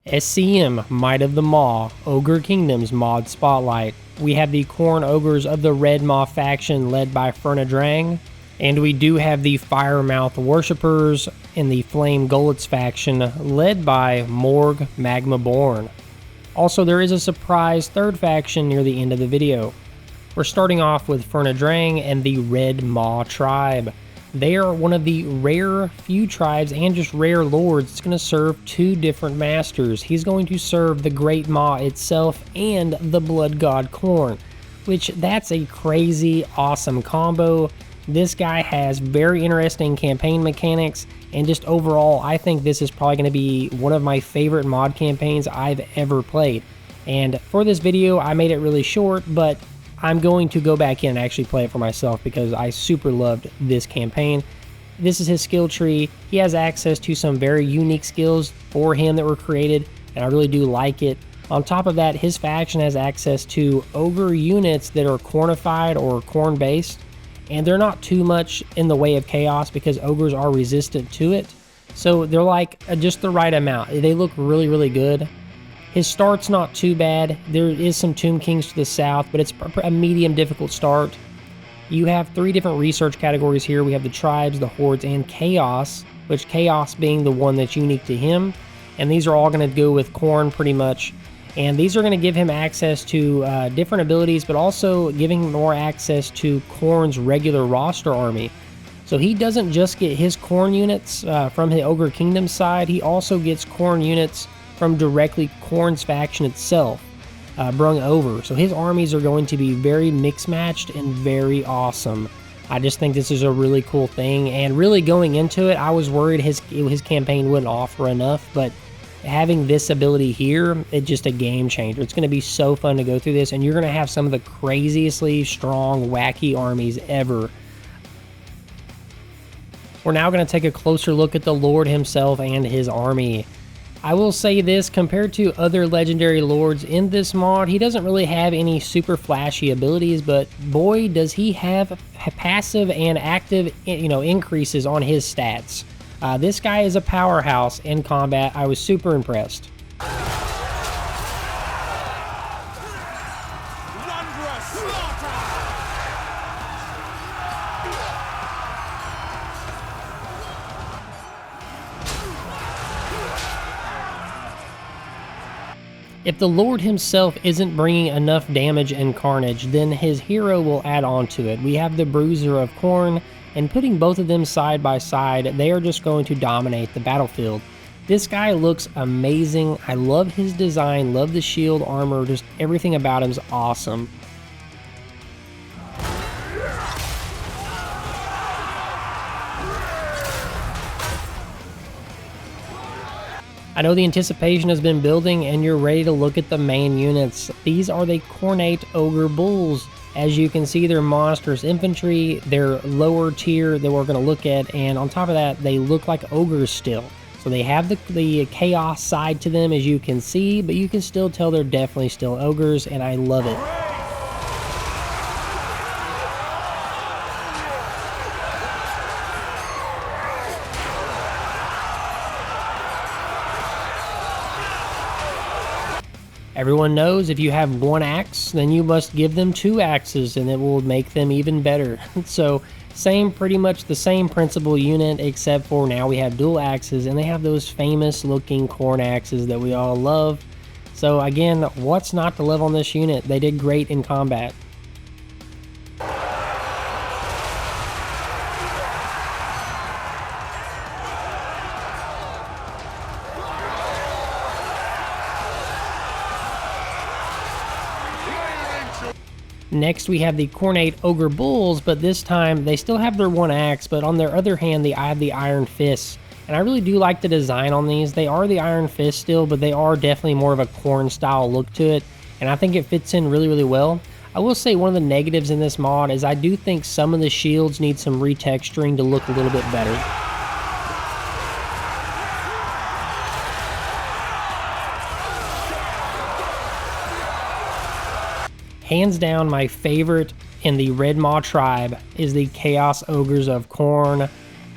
SCM Might of the Maw, Ogre Kingdom's mod spotlight. We have the Khorne Ogres of the Redmaw faction led by Fernadrang, and we do have the Firemouth worshippers in the Flamegullets faction led by Morg Magmaborn. Also, there is a surprise third faction near the end of the video. We're starting off with Fernadrang and the Redmaw tribe. They are one of the rare few tribes and just rare lords that's going to serve two different masters. He's going to serve the Great Maw itself and the blood god Khorne, which that's a crazy awesome combo. This guy has very interesting campaign mechanics, and just overall I think this is probably going to be one of my favorite mod campaigns I've ever played. And for this video I made it really short, but I'm going to go back in and actually play it for myself because I super loved this campaign. This is his skill tree. He has access to some very unique skills for him that were created, and I really do like it. On top of that, his faction has access to ogre units that are Khornified or Khorne based, and they're not too much in the way of chaos because ogres are resistant to it. So they're like just the right amount. They look really, really good. His start's not too bad. There is some Tomb Kings to the south, but it's a medium difficult start. You have three different research categories here. We have the tribes, the hordes, and chaos, which chaos being the one that's unique to him. And these are all going to go with Khorne pretty much. And these are going to give him access to different abilities, but also giving more access to Khorne's regular roster army. So he doesn't just get his Khorne units from the Ogre Kingdom side, he also gets Khorne units from directly Khorne's faction itself, brung over. So his armies are going to be very mix-matched and very awesome. I just think this is a really cool thing, and really going into it, I was worried his campaign wouldn't offer enough, but having this ability here, it's just a game changer. It's going to be so fun to go through this, and you're going to have some of the craziestly strong, wacky armies ever. We're now going to take a closer look at the Lord himself and his army. I will say this, compared to other legendary lords in this mod, he doesn't really have any super flashy abilities, but boy does he have passive and active, increases on his stats. This guy is a powerhouse in combat. I was super impressed. If the Lord himself isn't bringing enough damage and carnage, then his hero will add on to it. We have the Bruiser of Khorne, and putting both of them side by side, they are just going to dominate the battlefield. This guy looks amazing. I love his design, love the shield armor, just everything about him is awesome. I know the anticipation has been building and you're ready to look at the main units. These are the Khorne Ogre Bulls. As you can see, they're monstrous infantry. They're lower tier that we're going to look at, and on top of that, they look like ogres still. So they have the chaos side to them, as you can see, but you can still tell they're definitely still ogres, and I love it. Everyone knows if you have one axe, then you must give them two axes and it will make them even better. So pretty much the same principal unit, except for now we have dual axes and they have those famous looking Khorne axes that we all love. So again, what's not to love on this unit? They did great in combat. Next, we have the Khorne Ogre Bulls, but this time they still have their one axe, but on their other hand, they have the Iron Fists. And I really do like the design on these. They are the Iron Fist still, but they are definitely more of a Khorne style look to it, and I think it fits in really, really well. I will say one of the negatives in this mod is I do think some of the shields need some retexturing to look a little bit better. Hands down, my favorite in the Redmaw tribe is the Chaos Ogres of Khorne.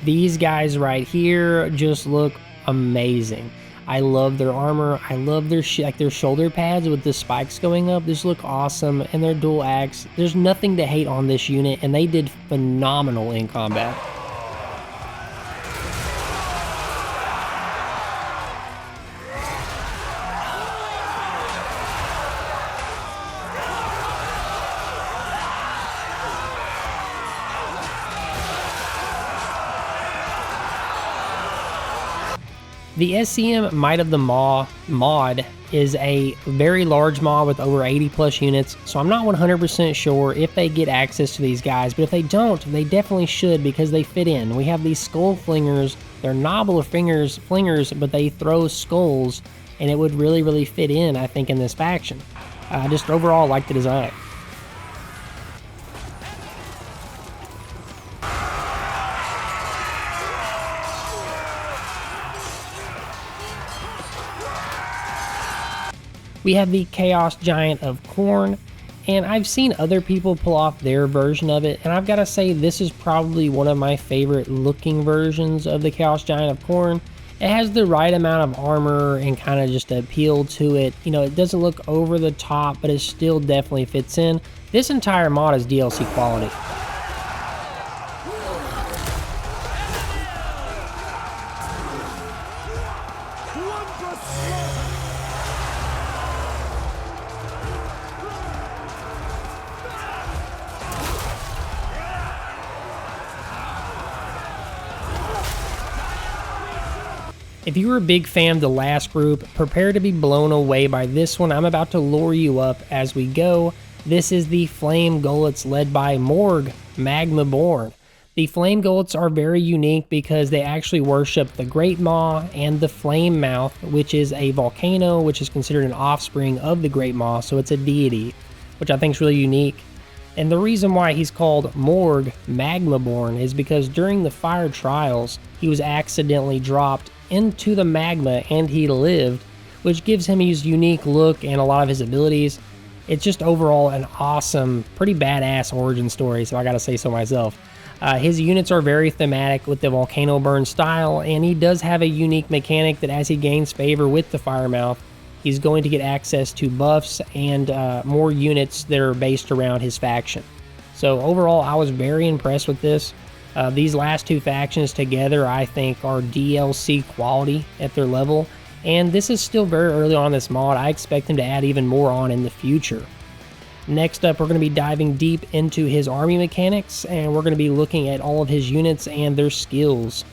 These guys right here just look amazing. I love their armor. I love their like their shoulder pads with the spikes going up. These look awesome, and their dual axe. There's nothing to hate on this unit, and they did phenomenal in combat. The SCM Might of the Maw mod is a very large mod with over 80 plus units, so I'm not 100% sure if they get access to these guys, but if they don't, they definitely should because they fit in. We have these skull flingers. They're noble flingers, but they throw skulls, and it would really fit in, I think, in this faction. I just overall like the design. We have the Chaos Giant of Khorne, and I've seen other people pull off their version of it, and I've got to say this is probably one of my favorite looking versions of the Chaos Giant of Khorne. It has the right amount of armor and kind of just appeal to it. You know, it doesn't look over the top, but it still definitely fits in. This entire mod is DLC quality. If you were a big fan of the last group, prepare to be blown away by this one. I'm about to lure you up as we go. This is the Flamegullets led by Morg Magmaborn. The Flamegullets are very unique because they actually worship the Great Maw and the Flamemouth, which is a volcano, which is considered an offspring of the Great Maw, so it's a deity, which I think is really unique. And the reason why he's called Morg Magmaborn is because during the fire trials, he was accidentally dropped into the magma and he lived, which gives him his unique look and a lot of his abilities. It's just overall an awesome, pretty badass origin story, so I gotta say so myself. His units are very thematic with the volcano burn style, and he does have a unique mechanic that as he gains favor with the Firemouth, he's going to get access to buffs and more units that are based around his faction. So overall, I was very impressed with this. These last two factions together, I think, are DLC quality at their level, and this is still very early on in this mod. I expect them to add even more on in the future. Next up, we're going to be diving deep into his army mechanics, and we're going to be looking at all of his units and their skills.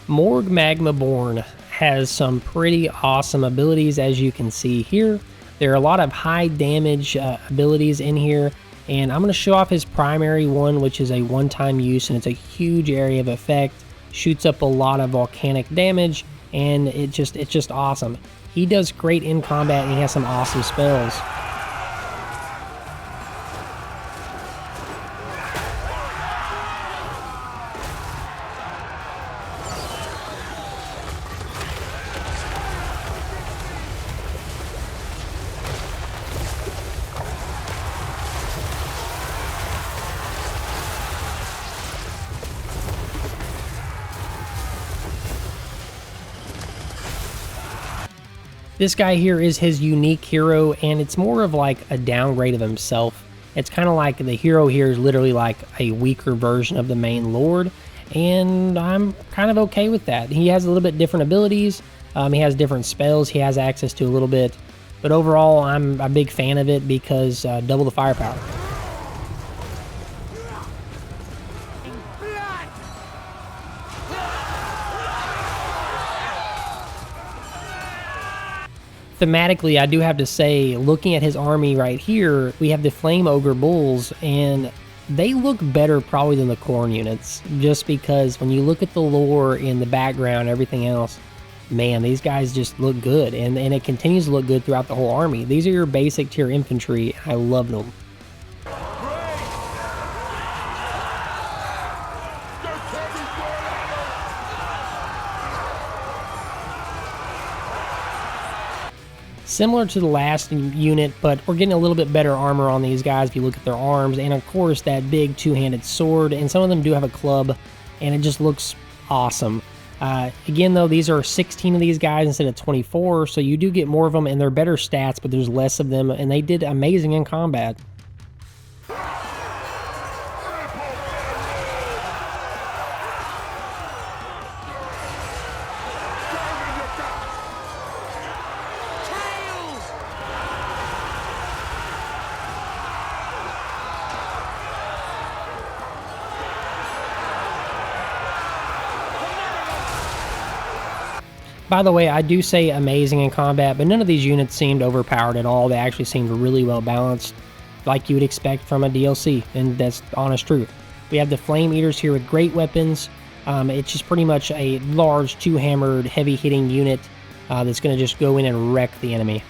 Morg Magmaborn has some pretty awesome abilities, as you can see here. There are a lot of high damage abilities in here, and I'm going to show off his primary one, which is a one-time use, and it's a huge area of effect. Shoots up a lot of volcanic damage, and it's just awesome. He does great in combat, and he has some awesome spells. This guy here is his unique hero, and it's more of like a downgrade of himself. It's kind of like the hero here is literally like a weaker version of the main lord, and I'm kind of okay with that. He has a little bit different abilities, he has different spells he has access to a little bit, but overall I'm a big fan of it because double the firepower. Thematically, I do have to say, looking at his army right here, we have the Flame Ogre Bulls, and they look better probably than the Khorne units, just because when you look at the lore in the background, everything else, man, these guys just look good, and it continues to look good throughout the whole army. These are your basic tier infantry. I love them. Similar to the last unit, but we're getting a little bit better armor on these guys if you look at their arms, and of course that big two-handed sword, and some of them do have a club. and it just looks awesome. Again, though, these are 16 of these guys instead of 24, so you do get more of them, and they're better stats, but there's less of them, and they did amazing in combat. By the way, I do say amazing in combat, but none of these units seemed overpowered at all. They actually seemed really well balanced, like you would expect from a DLC, and that's honest truth. We have the Flame Eaters here with great weapons. It's just pretty much a large two-hammered, heavy-hitting unit that's going to just go in and wreck the enemy.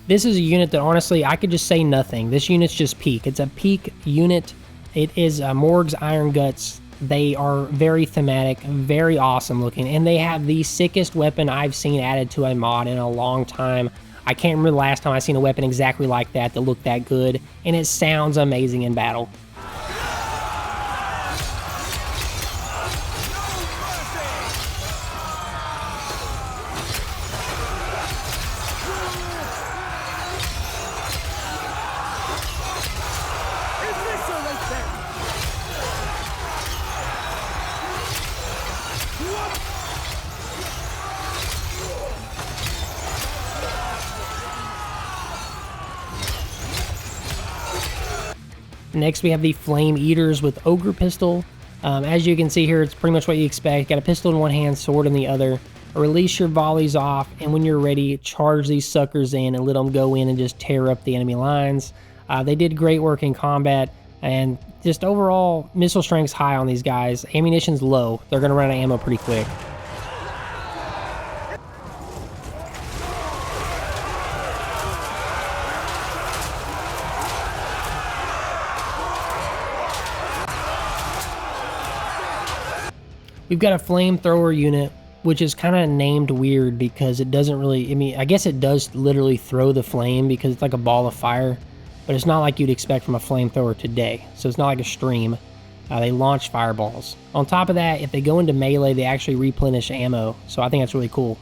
This is a unit that honestly, I could just say nothing. This unit's just peak. It's a peak unit. It is Morg's Iron Guts. They are very thematic, very awesome looking, and they have the sickest weapon I've seen added to a mod in a long time. I can't remember the last time I've seen a weapon exactly like that looked that good, and it sounds amazing in battle. Next, we have the Flame Eaters with Ogre Pistol. As you can see here, it's pretty much what you expect. Got a pistol in one hand, sword in the other. Release your volleys off, and when you're ready, charge these suckers in and let them go in and just tear up the enemy lines. They did great work in combat, and just overall, missile strength's high on these guys. Ammunition's low. They're going to run out of ammo pretty quick. We've got a flamethrower unit, which is kind of named weird because it doesn't really, I mean, I guess it does literally throw the flame because it's like a ball of fire, but it's not like you'd expect from a flamethrower today. So it's not like a stream. They launch fireballs. On top of that, if they go into melee, they actually replenish ammo. So I think that's really cool.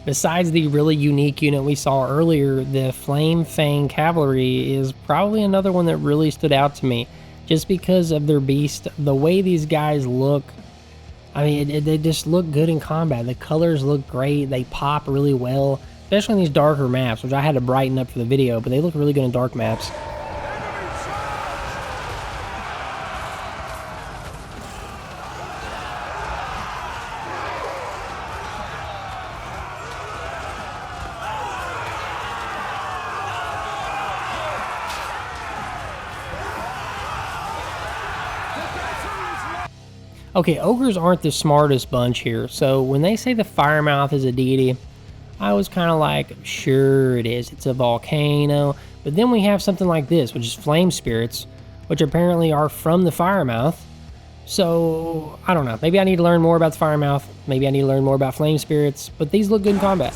Besides the really unique unit we saw earlier, the Flame Fang Cavalry is probably another one that really stood out to me. Just because of their beast, the way these guys look, I mean, they just look good in combat. The colors look great, they pop really well, especially in these darker maps, which I had to brighten up for the video, but they look really good in dark maps. Okay, ogres aren't the smartest bunch here, so when they say the Firemouth is a deity, I was kind of like, sure it is, it's a volcano, but then we have something like this, which is flame spirits, which apparently are from the Firemouth, so I don't know, maybe I need to learn more about the Firemouth, maybe I need to learn more about flame spirits, but these look good in combat.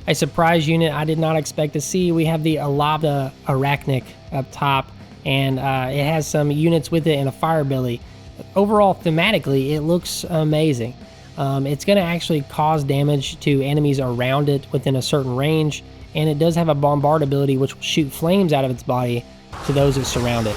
A surprise unit I did not expect to see. We have the Alaba Arachnic up top, and it has some units with it and a fire belly. Overall, thematically, it looks amazing. It's going to actually cause damage to enemies around it within a certain range, and it does have a bombard ability which will shoot flames out of its body to those that surround it.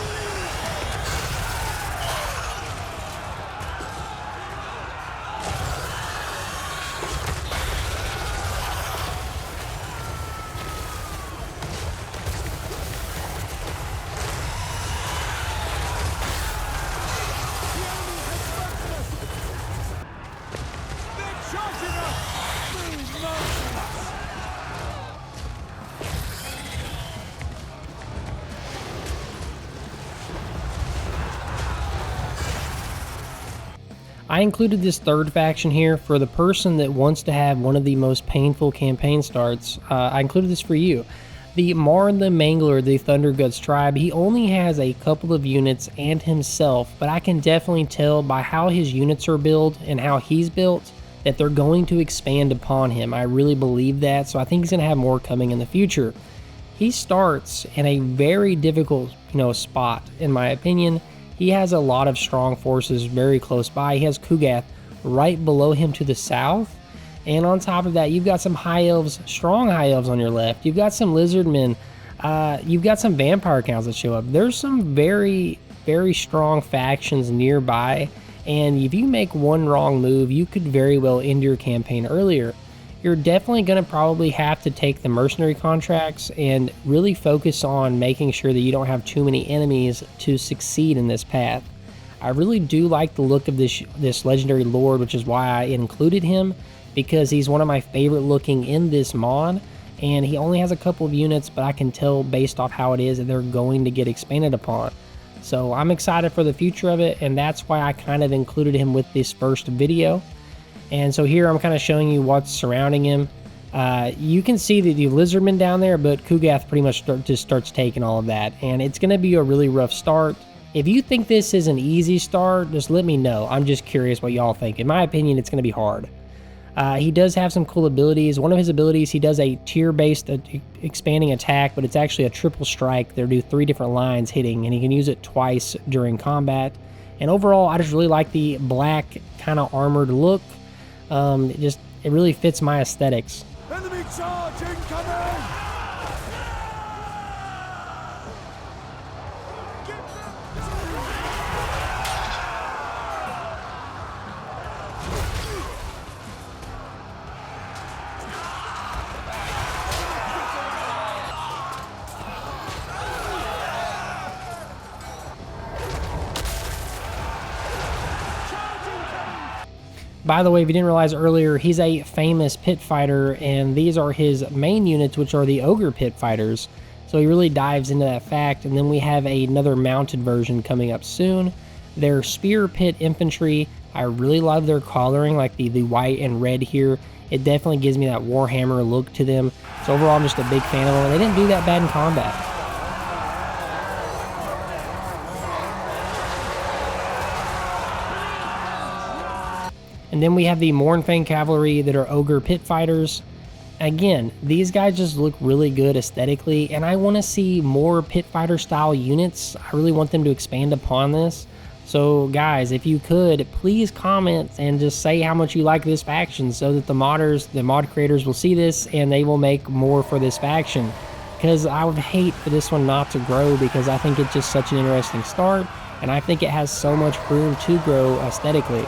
I included this third faction here for the person that wants to have one of the most painful campaign starts. I included this for you. The Morg Magmaborn, the Thunderguts tribe, he only has a couple of units and himself, but I can definitely tell by how his units are built and how he's built that they're going to expand upon him. I really believe that, so I think he's going to have more coming in the future. He starts in a very difficult, spot, in my opinion. He has a lot of strong forces very close by. He has Khorne right below him to the south. And on top of that, you've got some high elves, strong high elves on your left. You've got some lizardmen. You've got some vampire counts that show up. There's some very, very strong factions nearby. And if you make one wrong move, you could very well end your campaign earlier. You're definitely going to probably have to take the mercenary contracts and really focus on making sure that you don't have too many enemies to succeed in this path. I really do like the look of this legendary lord, which is why I included him, because he's one of my favorite looking in this mod, and he only has a couple of units, but I can tell based off how it is that they're going to get expanded upon. So I'm excited for the future of it, and that's why I kind of included him with this first video. And so here I'm kind of showing you what's surrounding him. You can see the lizardmen down there, but Khorne pretty much just starts taking all of that, and it's going to be a really rough start. If you think this is an easy start, just let me know. I'm just curious what y'all think. In my opinion, it's going to be hard. He does have some cool abilities. One of his abilities, he does a tier-based expanding attack, but it's actually a triple strike. They'll do 3 different lines hitting, and he can use it twice during combat. And overall, I just really like the black kind of armored look. It really fits my aesthetics. Enemy charge incoming! By the way, if you didn't realize earlier, he's a famous pit fighter, and these are his main units, which are the ogre pit fighters. So he really dives into that fact. And then we have another mounted version coming up soon. Their spear pit infantry, I really love their coloring, like the white and red here. It definitely gives me that Warhammer look to them. So overall, I'm just a big fan of them. And they didn't do that bad in combat. And then we have the Mornfang Cavalry that are Ogre Pit Fighters. Again, these guys just look really good aesthetically, and I want to see more Pit Fighter style units. I really want them to expand upon this. So guys, if you could, please comment and just say how much you like this faction so that the mod creators will see this and they will make more for this faction. Because I would hate for this one not to grow, because I think it's just such an interesting start, and I think it has so much room to grow aesthetically.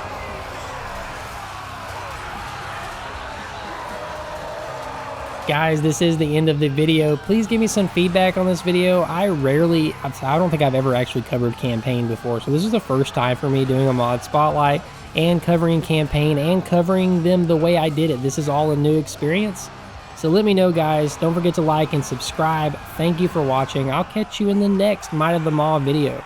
Guys, this is the end of the video. Please give me some feedback on this video. I don't think I've ever actually covered campaign before, so this is the first time for me doing a mod spotlight and covering campaign and covering them the way I did it. This is all a new experience. So let me know, guys. Don't forget to like and subscribe. Thank you for watching. I'll catch you in the next Might of the Maw video.